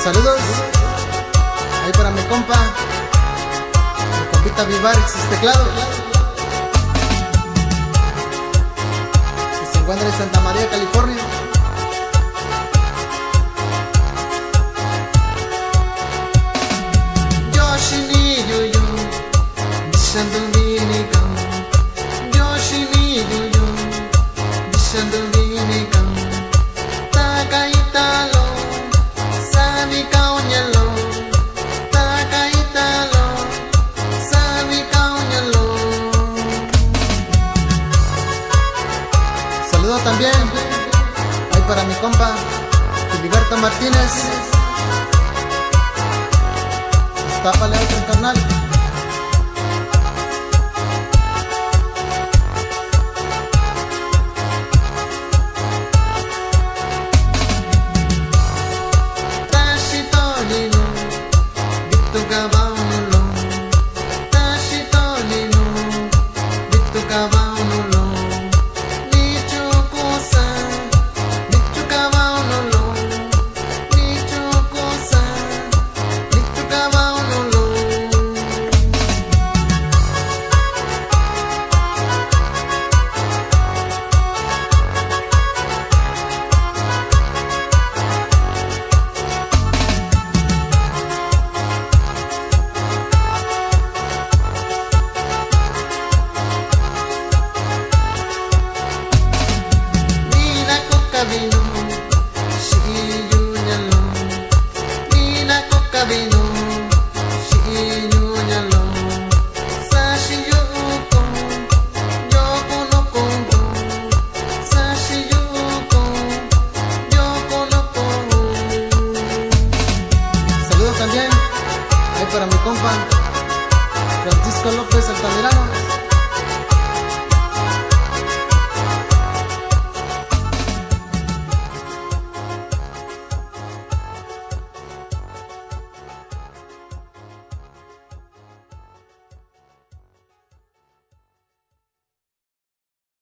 Saludos ahí para mi compa, mi compita Vivar y sus teclados, que se encuentra en Santa María, California. Saludo también ahí para mi compa Filiberto Martínez. Tápale a otro carnal. Saludos también ahí para mi compa Francisco López Altamirano.